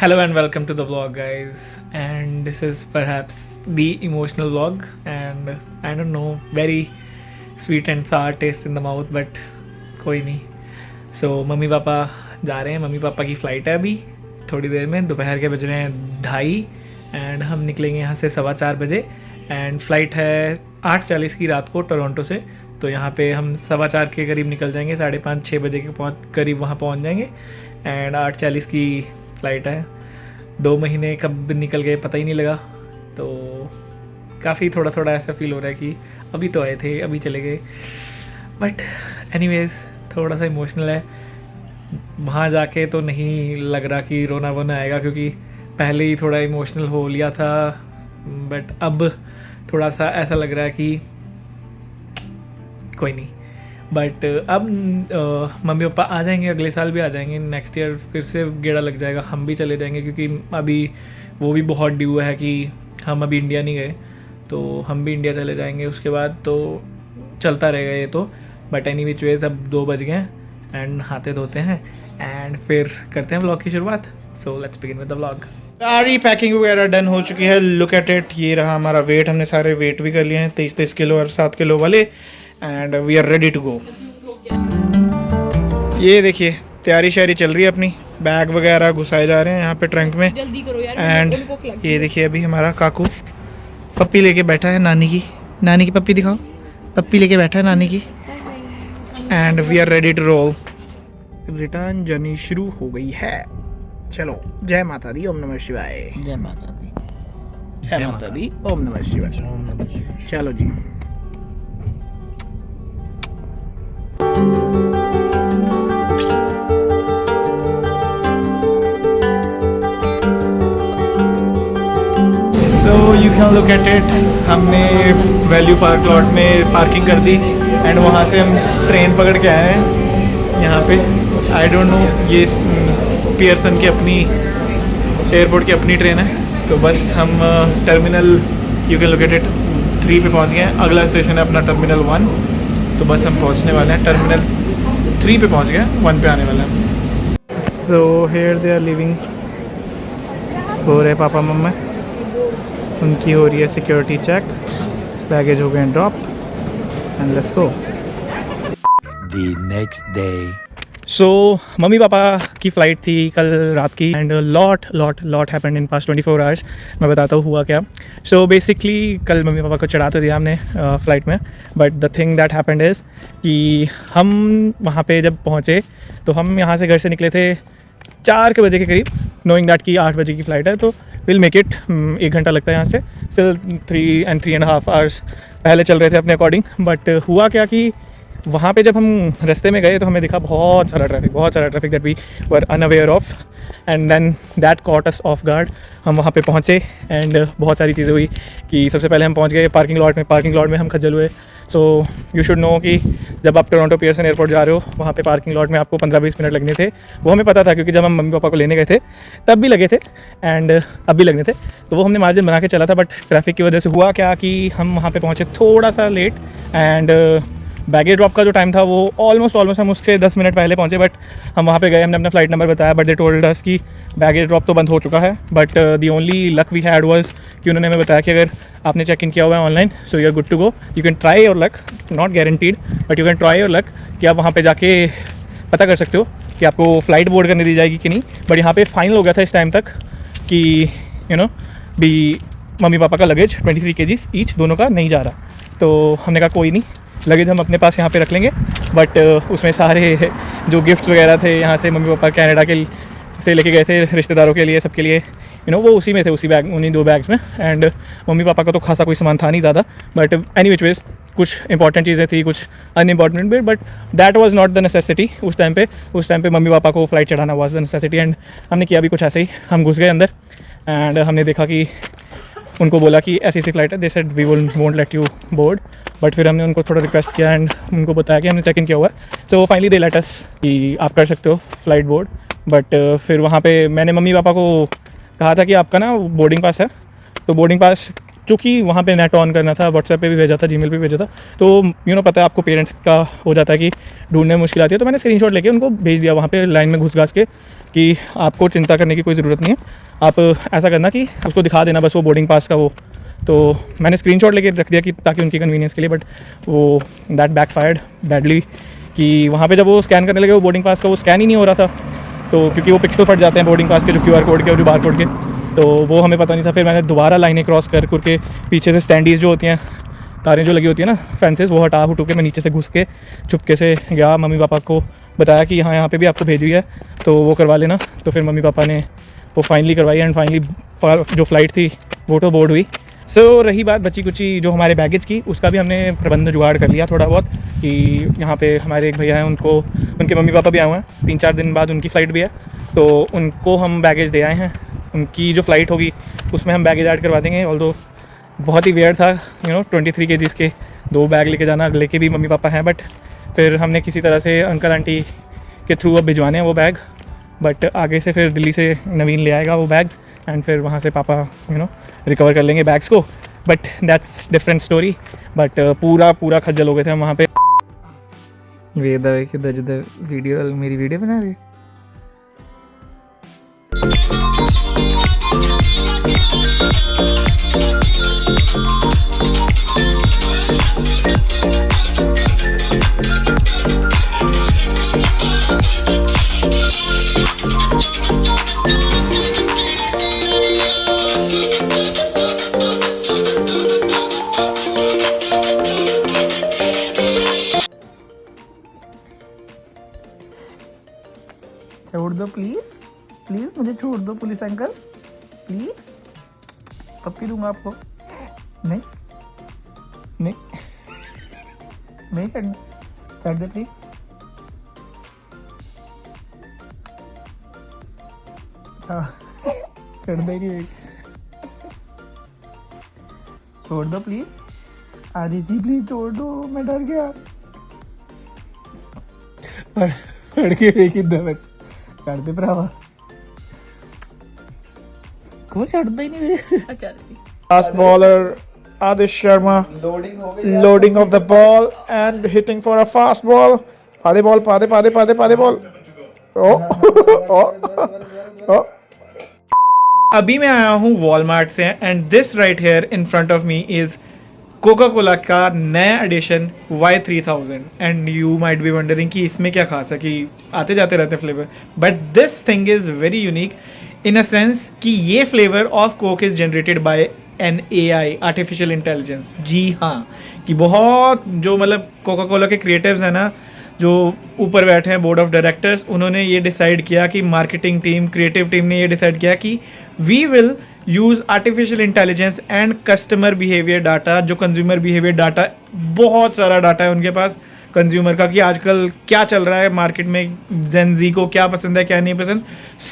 Hello and welcome to the vlog, guys. And this is perhaps the emotional vlog, and I don't know, very sweet and sour taste in the mouth, but कोई नहीं. So mummy papa जा रहे हैं. Mummy papa की flight है अभी थोड़ी देर में. दोपहर के बज रहे हैं 2:30 एंड हम निकलेंगे यहाँ से 4:15 बजे. एंड फ़्लाइट है 8:40 की रात को टोरंटो से. तो यहाँ पे हम 4:15 के करीब निकल जाएंगे. 5:30-6 बजे के करीब वहाँ पहुँच जाएंगे. एंड 8:40 की फ़्लाइट है. 2 महीने कब निकल गए पता ही नहीं लगा. तो काफ़ी थोड़ा ऐसा फील हो रहा है कि अभी तो आए थे, अभी चले गए. बट एनीवेज थोड़ा सा इमोशनल है. वहाँ जाके तो नहीं लग रहा कि रोना वोना आएगा, क्योंकि पहले ही थोड़ा इमोशनल हो लिया था. बट अब थोड़ा सा ऐसा लग रहा है कि कोई नहीं. बट अब मम्मी पापा आ जाएंगे, अगले साल भी आ जाएंगे. नेक्स्ट ईयर फिर से गेड़ा लग जाएगा, हम भी चले जाएंगे, क्योंकि अभी वो भी बहुत ड्यू है कि हम अभी इंडिया नहीं गए. तो हम भी इंडिया चले जाएंगे उसके बाद. तो चलता रहेगा ये तो. बट एनी विच वेज अब 2 बज गए एंड नहाते धोते हैं एंड फिर करते हैं व्लॉग की शुरुआत. So let's begin with the vlog. सारी पैकिंग वगैरह डन हो चुकी है. Look at it. ये रहा हमारा वेट. हमने सारे वेट भी कर लिए हैं, 23 किलो और 7 किलो वाले. And we are ready to go. ये देखिए तैयारी शायरी चल रही है अपनी. बैग वगैरह घुसाए जा रहे हैं यहाँ पे ट्रंक में. जल्दी करो यार. एंड ये देखिए अभी हमारा काकू पप्पी लेके बैठा है. नानी की पप्पी दिखाओ. पप्पी लेके बैठा है नानी की. And we are ready to roll. Return journey शुरू हो गई है. चलो जय माता दी. ओम नमः शिवाय. जय माता दी. जय माता दी. ओम नमः शिवाय. चलो जी. So you can look at it. हमने वैल्यू पार्क लॉट में पार्किंग कर दी एंड वहाँ से हम ट्रेन पकड़ के आए हैं यहाँ पे. आई डोंट नो, ये पियर्सन की अपनी एयरपोर्ट की अपनी ट्रेन है. तो बस हम terminal you can look at it 3 पे पहुँच गए हैं. अगला स्टेशन है अपना टर्मिनल 1. तो बस हम पहुँचने वाले हैं. टर्मिनल 3 पे पहुँच गए, 1 पे आने वाले हैं. So here they are living. हो रहे पापा मम्मा, उनकी हो रही है सिक्योरिटी चेक. बैगेज हो गए drop and let's go. The next day. So mummy papa की फ़्लाइट थी कल रात की. And lot happened in past 24 hours. मैं बताता हूँ हुआ क्या. सो बेसिकली कल मम्मी पापा को चढ़ा तो दिया हमने फ़्लाइट में. But the thing that happened is कि हम वहाँ पे जब पहुँचे तो हम यहाँ से घर से निकले थे 4 बजे के करीब, नोइंग दैट कि 8 बजे की फ़्लाइट है. तो विल मेक इट. 1 घंटा लगता है यहाँ से. स्टिल 3 and 3.5 आवर्स पहले चल रहे थे अपने अकॉर्डिंग. बट हुआ क्या कि वहाँ पे जब हम रास्ते में गए तो हमें दिखा बहुत सारा traffic that we were unaware of. And then that caught us off guard. हम वहाँ पे पहुँचे एंड बहुत सारी चीज़ें हुई कि सबसे पहले हम पहुँच गए पार्किंग लॉट में हम खज्जल हुए. सो यू शुड नो कि जब आप टोरंटो पियर्सन एयरपोर्ट जा रहे हो वहाँ पे पार्किंग लॉट में आपको 15-20 मिनट लगने थे. वो हमें पता था, क्योंकि जब हम मम्मी पापा को लेने गए थे तब भी लगे थे एंड अब भी लगने थे. तो वो हमने मार्जिन बना के चला था. बट ट्रैफिक की वजह से हुआ क्या कि हम वहाँ पे पहुँचे थोड़ा सा लेट. एंड बैगेज ड्रॉप का जो टाइम था वो ऑलमोस्ट हम उससे 10 मिनट पहले पहुँचे. बट हम वहाँ पे गए, हमने अपना फ़्लाइट नंबर बताया. बट दे टोल्ड अस कि बैगेज ड्रॉप तो बंद हो चुका है. But the only luck we had was कि उन्होंने हमें बताया कि अगर आपने चेक इन किया हुआ है online so you are good to go. You can try your luck, not guaranteed but you can try your luck कि आप वहाँ पे जाके पता कर सकते हो कि आपको फ़्लाइट बोर्ड करने दी जाएगी कि नहीं. बट यहाँ पे फाइनल हो गया था इस टाइम तक कि यू नो भी मम्मी पापा का लगेज 23 kgs ईच दोनों का नहीं जा रहा. तो हमने कहा कोई नहीं, लगेज हम अपने पास यहाँ पे रख लेंगे. बट उसमें सारे जो गिफ्ट्स वगैरह थे यहाँ से मम्मी पापा कनाडा के से लेके गए थे रिश्तेदारों के लिए, सबके लिए यू नो, वो उसी में थे, उसी बैग, उन्हीं 2 बैग्स में. एंड मम्मी पापा का तो खासा कोई सामान था नहीं ज़्यादा. बट एनी विच वेज कुछ इंपॉर्टेंट चीज़ें थी, कुछ अनइम्पॉर्टेंट भी. But that was not the necessity उस टाइम पे मम्मी पापा को फ़्लाइट चढ़ाना वाज द नेसेसिटी. एंड हमने किया भी कुछ ऐसे ही. हम घुस गए अंदर एंड हमने देखा कि उनको बोला कि ऐसी फ़्लाइट है. They said we won't let you board. But फिर हमने उनको थोड़ा रिक्वेस्ट किया एंड उनको बताया कि हमने चेक इन किया हुआ है. So finally they let us कि आप कर सकते हो फ़्लाइट बोर्ड. बट फिर वहाँ पे मैंने मम्मी पापा को कहा था कि आपका ना बोर्डिंग पास है. तो बोर्डिंग पास चूँकि वहाँ पे नेट ऑन करना था, व्हाट्सएप पे भी भेजा था, जीमेल पे भी भेजा था, तो पता है आपको पेरेंट्स का हो जाता है कि ढूंढने में मुश्किल आती है। तो मैंने स्क्रीनशॉट लेके उनको भेज दिया वहाँ पे लाइन में घुस घास के कि आपको चिंता करने की कोई ज़रूरत नहीं है, आप ऐसा करना कि उसको दिखा देना बस वो बोर्डिंग पास का वो। तो मैंने स्क्रीनशॉट लेके रख दिया कि ताकि उनकी कन्वीनियंस के लिए, बट वो दैट बैकफायर्ड बैडली कि वहाँ पे जब वो स्कैन करने लगे वो बोर्डिंग पास का वो स्कैन ही नहीं हो रहा था। तो क्योंकि वो पिक्सल फट जाते हैं बोर्डिंग पास के, जो QR कोड के और जो बार कोड के, तो वो हमें पता नहीं था। फिर मैंने दोबारा लाइनें क्रॉस कर के पीछे से स्टैंडीज़ जो होती हैं, तारें जो लगी होती है ना, फेंसेस, वो हटा के मैं नीचे से घुस के चुपके से गया, मम्मी पापा को बताया कि यहाँ पे भी आपको भेजी है तो वो करवा लेना। तो फिर मम्मी पापा ने वो फाइनली करवाई एंड फाइनली जो फ़्लाइट थी वो तो बोर्ड हुई। सो रही बात बची कुची जो हमारे बैगेज की, उसका भी हमने प्रबंध जुगाड़ कर लिया थोड़ा बहुत कि यहाँ पे हमारे एक भैया हैं, उनको उनके मम्मी पापा भी आए हुए हैं, 3-4 दिन बाद उनकी फ़्लाइट भी है, तो उनको हम बैगेज दे आए हैं। उनकी जो फ़्लाइट होगी उसमें हम बैगेज ऐड करवा देंगे। ऑल्दो बहुत ही वियर्ड था 23 kg के 2 बैग लेके जाना, लेके भी मम्मी पापा हैं, बट फिर हमने किसी तरह से अंकल आंटी के थ्रू अब भिजवाने हैं वो बैग। बट आगे से फिर दिल्ली से नवीन ले आएगा वो बैग्स एंड फिर वहाँ से पापा रिकवर कर लेंगे बैग्स को। But that's different story. But पूरा खज्जल हो गए थे हम वहाँ पे। वीडियो मेरी वीडियो बना रही। छोड़ दो प्लीज़ मुझे छोड़ दो पुलिस अंकल, प्लीज़, पप्पी दूंगा आपको। नहीं छोड़ दो प्लीज़। छोड़ दो नहीं, छोड़ दो प्लीज़, आदि जी प्लीज़ छोड़ दो, मैं डर गया। पढ़ के फेंकी दो ਛੱਡ ਦੇ ਭਰਾਵਾ, ਕੋਈ ਛੱਡਦਾ ਹੀ ਨਹੀਂ। Fast bowler Adish Sharma loading of the ball and hitting for a fast ball. पा दे ball. Oh. अभी मैं आया हूँ वॉलमार्ट से and this right here in front of me is Coca Cola का नया edition Y3000 and you might be wondering कि इसमें क्या खास है कि आते जाते रहते हैं flavour, but this thing is very unique in a sense कि ये flavour of Coke is generated by an AI, artificial intelligence. जी हाँ, कि बहुत जो मतलब कोका कोला के क्रिएटिव्स हैं ना, जो ऊपर बैठे हैं बोर्ड ऑफ डायरेक्टर्स, उन्होंने ये डिसाइड किया कि मार्केटिंग टीम, क्रिएटिव टीम ने ये डिसाइड किया कि we will use artificial intelligence and customer behaviour data. जो कंज्यूमर बिहेवियर डाटा, बहुत सारा डाटा है उनके पास कंज्यूमर का कि आजकल क्या चल रहा है मार्केट में, जेन जी को क्या पसंद है क्या नहीं पसंद,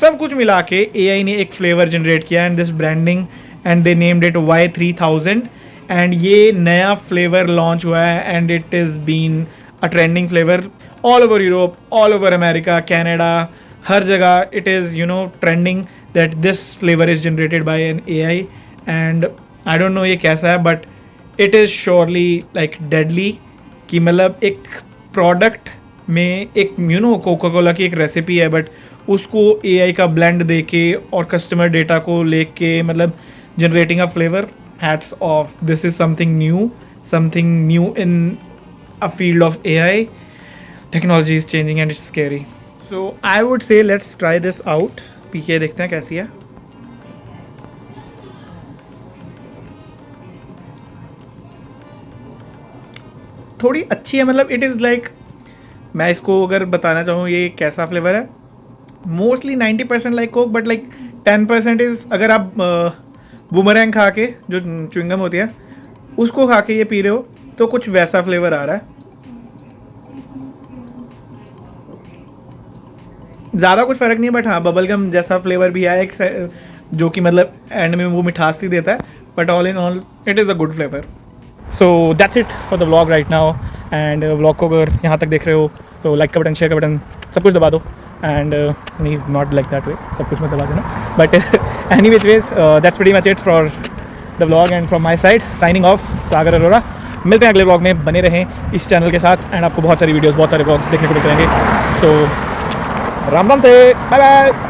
सब कुछ मिला के AI ने एक फ्लेवर जनरेट किया and this branding and they named it Y3000 and ये नया फ्लेवर लॉन्च हुआ है and it is been a trending flavour all over Europe, all over America, Canada, हर जगह it is trending that this flavor is generated by an AI and I don't know ये कैसा है, but it is surely like deadly कि मतलब एक product में एक कोका कोला की एक रेसिपी है बट उसको AI का ब्लेंड दे के और कस्टमर डेटा को लेके मतलब generating a flavour. Hats off, this is something new in a field of AI. Technology is changing and it's scary, so I would say let's try this out. P के देखते हैं कैसी है। थोड़ी अच्छी है, मतलब इट इज़ लाइक, मैं इसको अगर बताना चाहूँ ये कैसा फ्लेवर है, mostly 90% like Coke but like 10% is, अगर आप बूमरैंग खा के जो च्युइंगम होती है उसको खा के ये पी रहे हो तो कुछ वैसा फ्लेवर आ रहा है। ज़्यादा कुछ फ़र्क नहीं है बट हाँ बबल गम जैसा फ्लेवर भी है एक, जो कि मतलब एंड में वो मिठास ही देता है, but all in all it is a good flavour. So that's it for the vlog right now and vlog को अगर यहाँ तक देख रहे हो तो लाइक का बटन, शेयर का बटन, सब कुछ दबा दो एंड नहीं नॉट लाइक दैट वे, सब कुछ मत दबा देना, but any which ways that's pretty much it for the vlog and from my side signing off Sagar Arora. मिलते हैं अगले व्लॉग में, बने रहें इस चैनल के साथ एंड आपको बहुत सारी वीडियोस बहुत सारे व्लॉग्स देखने को मिल जाएंगे। सो राम राम से बाय बाय।